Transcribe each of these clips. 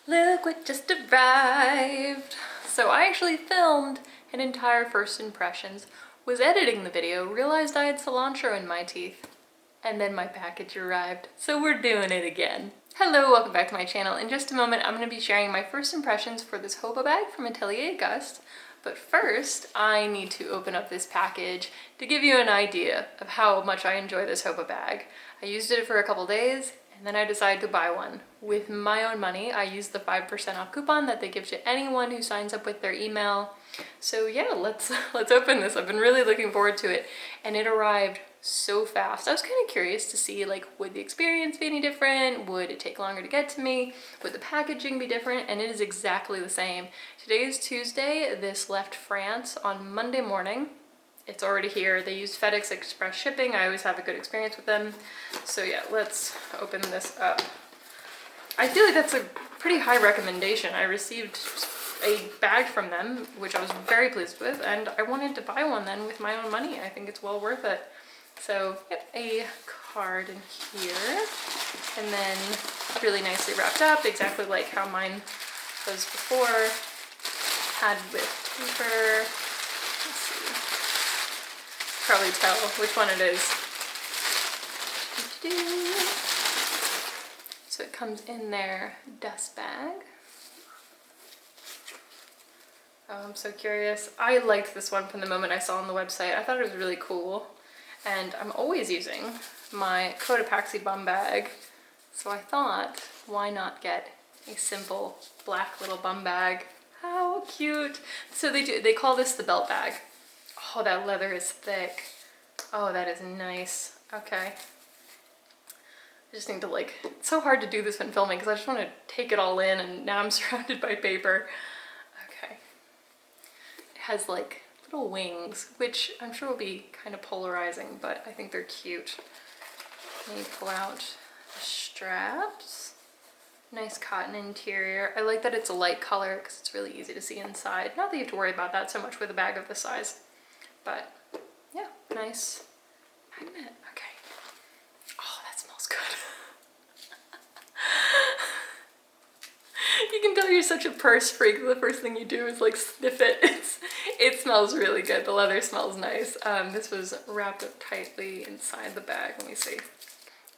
Look what just arrived. So I actually filmed an entire first impressions, was editing the video, realized I had cilantro in my teeth, and then my package arrived. So we're doing it again. Hello, welcome back to my channel. In just a moment, I'm going to be sharing my first impressions for this hobo bag from Ateliers Auguste. But first, I need to open up this package to give you an idea of how much I enjoy this hobo bag. I used it for a couple days, and then I decided to buy one. With my own money, I used the 5% off coupon that they give to anyone who signs up with their email. So yeah, let's open this. I've been really looking forward to it, and it arrived so fast. I was kind of curious to see, like, would the experience be any different? Would it take longer to get to me? Would the packaging be different? And it is exactly the same. Today is Tuesday. This left France on Monday morning. It's already here. They use FedEx Express shipping. I always have a good experience with them. So yeah, let's open this up. I feel like that's a pretty high recommendation. I received a bag from them, which I was very pleased with, and I wanted to buy one then with my own money. I think it's well worth it. So yep, a card in here, and then really nicely wrapped up, exactly like how mine was before. Had with paper. Let's see. Probably tell which one it is. So it comes in their dust bag. Oh, I'm so curious. I liked this one from the moment I saw on the website. I thought it was really cool. And I'm always using my Cotopaxi bum bag. So I thought, why not get a simple black little bum bag? How cute. So they call this the belt bag. Oh, that leather is thick. Oh, that is nice. Okay. I just need to, like, it's so hard to do this when filming because I just want to take it all in, and now I'm surrounded by paper. Okay. It has like little wings, which I'm sure will be kind of polarizing, but I think they're cute. Let me pull out the straps. Nice cotton interior. I like that it's a light color because it's really easy to see inside. Not that you have to worry about that so much with a bag of this size, but yeah, nice magnet. Okay. Oh, that smells good. You can tell you're such a purse freak. The first thing you do is like sniff it. It smells really good. The leather smells nice. This was wrapped up tightly inside the bag. Let me see.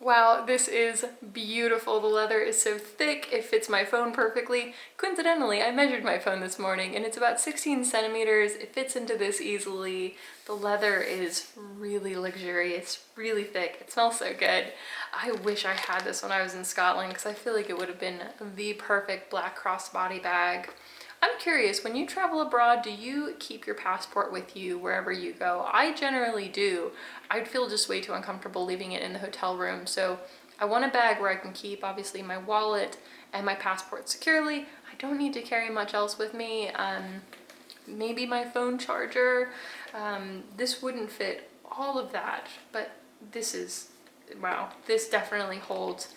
Wow, this is beautiful. The leather is so thick, it fits my phone perfectly. Coincidentally, I measured my phone this morning and it's about 16 centimeters. It fits into this easily. The leather is really luxurious, really thick. It smells so good. I wish I had this when I was in Scotland because I feel like it would have been the perfect black crossbody bag. I'm curious, when you travel abroad, do you keep your passport with you wherever you go? I generally do. I'd feel just way too uncomfortable leaving it in the hotel room. So I want a bag where I can keep, obviously, my wallet and my passport securely. I don't need to carry much else with me. Maybe my phone charger. This wouldn't fit all of that, but this is, wow, this definitely holds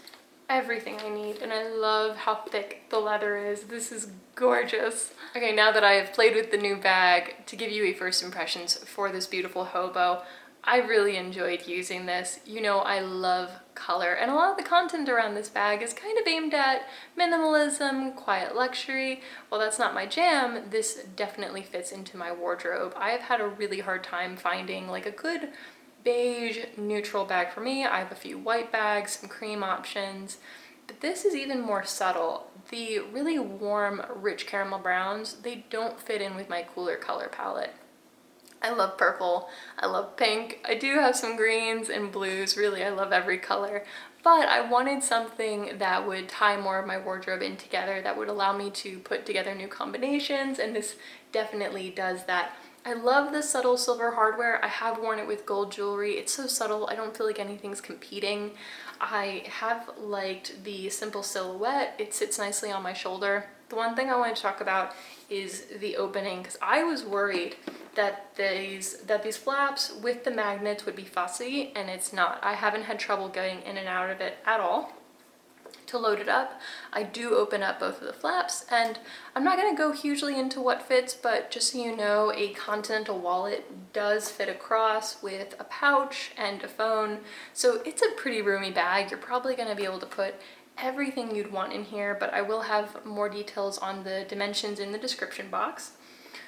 everything I need, and I love how thick the leather is. This is gorgeous. Okay, now that I have played with the new bag, to give you a first impressions for this beautiful hobo, I really enjoyed using this. You know, I love color, and a lot of the content around this bag is kind of aimed at minimalism, quiet luxury. While that's not my jam, this definitely fits into my wardrobe. I have had a really hard time finding like a good beige neutral bag for me. I have a few white bags, some cream options, but this is even more subtle. The really warm, rich caramel browns, they don't fit in with my cooler color palette. I love purple, I love pink, I do have some greens and blues, really I love every color, but I wanted something that would tie more of my wardrobe in together, that would allow me to put together new combinations, and this definitely does that. I love the subtle silver hardware. I have worn it with gold jewelry. It's so subtle, I don't feel like anything's competing. I have liked the simple silhouette. It sits nicely on my shoulder. The one thing I want to talk about is the opening, because I was worried that these flaps with the magnets would be fussy, and it's not. I haven't had trouble getting in and out of it at all. To load it up, I do open up both of the flaps, and I'm not going to go hugely into what fits, but just so you know, a Continental wallet does fit across with a pouch and a phone, so it's a pretty roomy bag. You're probably going to be able to put everything you'd want in here, but I will have more details on the dimensions in the description box.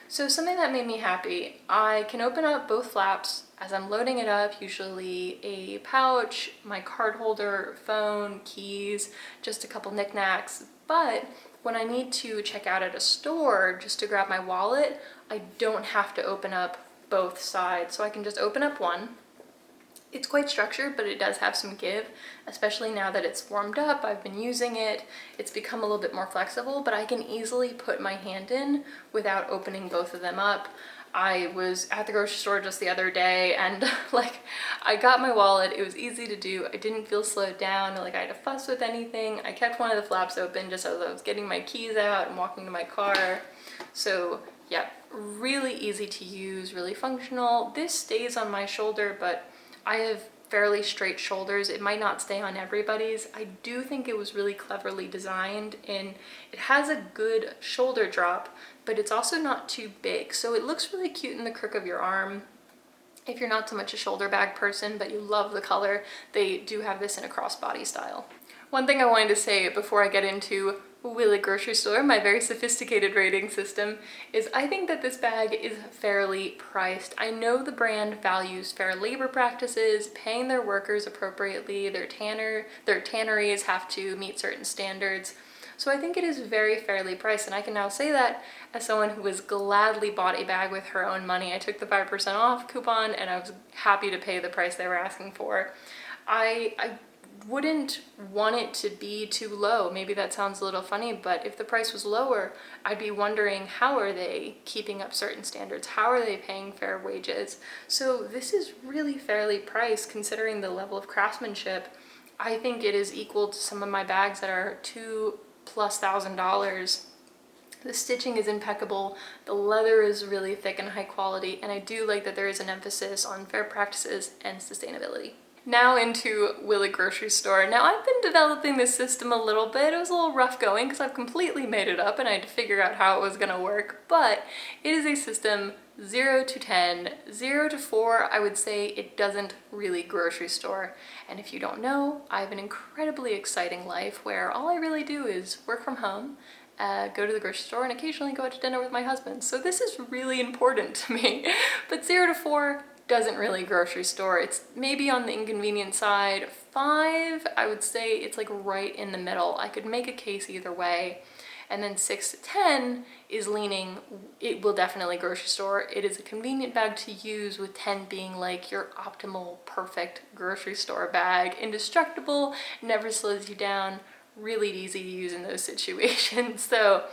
So something that made me happy, I can open up both flaps as I'm loading it up, usually a pouch, my card holder, phone, keys, just a couple knickknacks. But when I need to check out at a store just to grab my wallet, I don't have to open up both sides. So I can just open up one. It's quite structured, but it does have some give, especially now that it's warmed up. I've been using it. It's become a little bit more flexible, but I can easily put my hand in without opening both of them up. I was at the grocery store just the other day and like I got my wallet. It was easy to do. I didn't feel slowed down, like I had to fuss with anything. I kept one of the flaps open just as I was getting my keys out and walking to my car. So yeah, really easy to use, really functional. This stays on my shoulder, but I have fairly straight shoulders. It might not stay on everybody's. I do think it was really cleverly designed, and it has a good shoulder drop, but it's also not too big. So it looks really cute in the crook of your arm. If you're not so much a shoulder bag person, but you love the color, they do have this in a crossbody style. One thing I wanted to say before I get into Willy grocery store, my very sophisticated rating system, is I think that this bag is fairly priced. I know the brand values fair labor practices, paying their workers appropriately, their tanneries have to meet certain standards. So I think it is very fairly priced, and I can now say that as someone who has gladly bought a bag with her own money. I took the 5% off coupon and I was happy to pay the price they were asking for. I wouldn't want it to be too low. Maybe that sounds a little funny, but if the price was lower, I'd be wondering, how are they keeping up certain standards? How are they paying fair wages? So this is really fairly priced considering the level of craftsmanship. I think it is equal to some of my bags that are $2,000+. The stitching is impeccable, the leather is really thick and high quality, and I do like that there is an emphasis on fair practices and sustainability. Now into Willy grocery store. Now I've been developing this system a little bit. It was a little rough going because I've completely made it up and I had to figure out how it was gonna work, but it is a system 0 to 10. 0 to 4, I would say it doesn't really grocery store. And if you don't know, I have an incredibly exciting life where all I really do is work from home, go to the grocery store, and occasionally go out to dinner with my husband. So this is really important to me. But 0 to 4, doesn't really grocery store. It's maybe on the inconvenient side. 5, I would say it's like right in the middle. I could make a case either way. And then 6 to 10 is leaning, it will definitely grocery store. It is a convenient bag to use, with 10 being like your optimal, perfect grocery store bag. Indestructible, never slows you down, really easy to use in those situations. So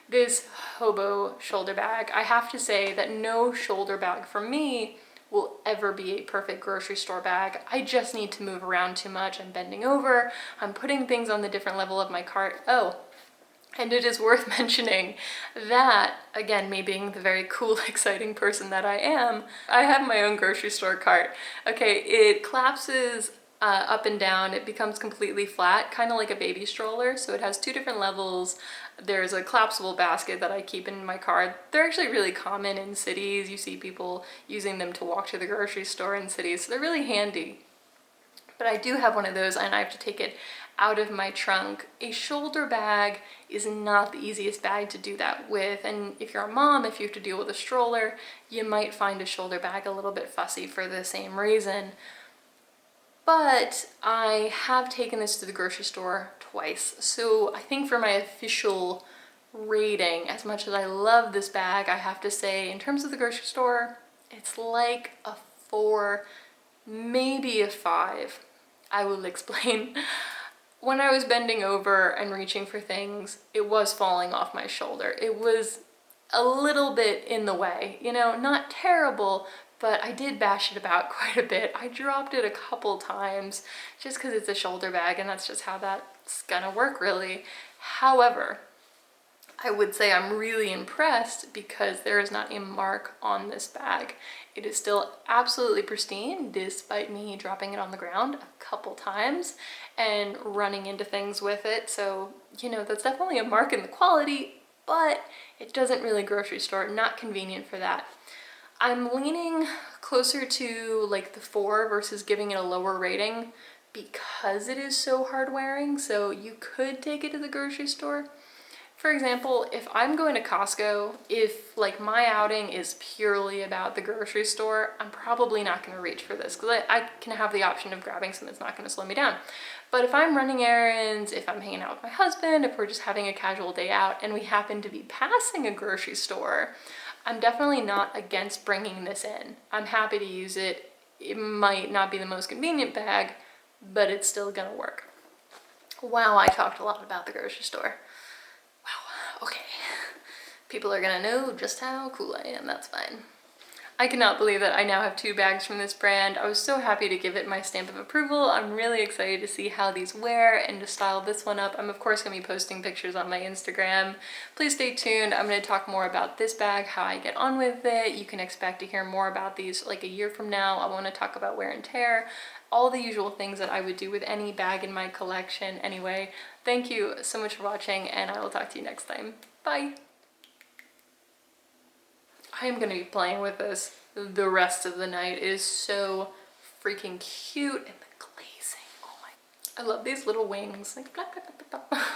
this hobo shoulder bag, I have to say that no shoulder bag for me will ever be a perfect grocery store bag. I just need to move around too much. I'm bending over, I'm putting things on the different level of my cart. Oh, and it is worth mentioning that, again, me being the very cool, exciting person that I am, I have my own grocery store cart. Okay, it collapses up and down. It becomes completely flat, kind of like a baby stroller. So it has 2 different levels. There's a collapsible basket that I keep in my car. They're actually really common in cities. You see people using them to walk to the grocery store in cities, so they're really handy. But I do have one of those and I have to take it out of my trunk. A shoulder bag is not the easiest bag to do that with, and if you're a mom, if you have to deal with a stroller, you might find a shoulder bag a little bit fussy for the same reason. But I have taken this to the grocery store twice. So I think for my official rating, as much as I love this bag, I have to say in terms of the grocery store, it's like a 4, maybe a 5. I will explain. When I was bending over and reaching for things, it was falling off my shoulder. It was a little bit in the way, you know, not terrible, but I did bash it about quite a bit. I dropped it a couple times just because it's a shoulder bag and that's just how that's gonna work really. However, I would say I'm really impressed because there is not a mark on this bag. It is still absolutely pristine despite me dropping it on the ground a couple times and running into things with it. So, you know, that's definitely a mark in the quality, but it doesn't really grocery store, not convenient for that. I'm leaning closer to like the 4 versus giving it a lower rating because it is so hard wearing, so you could take it to the grocery store. For example, if I'm going to Costco, if like my outing is purely about the grocery store, I'm probably not going to reach for this because I can have the option of grabbing something that's not going to slow me down. But if I'm running errands, if I'm hanging out with my husband, if we're just having a casual day out and we happen to be passing a grocery store, I'm definitely not against bringing this in. I'm happy to use it. It might not be the most convenient bag, but it's still gonna work. Wow, I talked a lot about the grocery store. Wow, okay. People are gonna know just how cool I am, that's fine. I cannot believe that I now have 2 bags from this brand. I was so happy to give it my stamp of approval. I'm really excited to see how these wear and to style this one up. I'm of course gonna be posting pictures on my Instagram. Please stay tuned. I'm gonna talk more about this bag, how I get on with it. You can expect to hear more about these like a year from now. I wanna talk about wear and tear, all the usual things that I would do with any bag in my collection. Anyway, thank you so much for watching and I will talk to you next time. Bye. I am gonna be playing with this the rest of the night. It is so freaking cute, and the glazing, oh my. I love these little wings, like blah, blah, blah, blah, blah.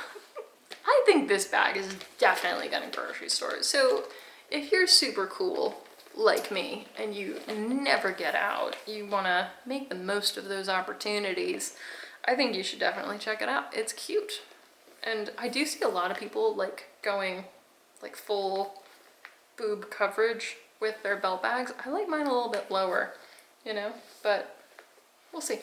I think this bag is definitely gonna grocery store. So if you're super cool like me and you never get out, you wanna make the most of those opportunities, I think you should definitely check it out. It's cute. And I do see a lot of people like going like full boob coverage with their belt bags. I like mine a little bit lower, you know, but we'll see.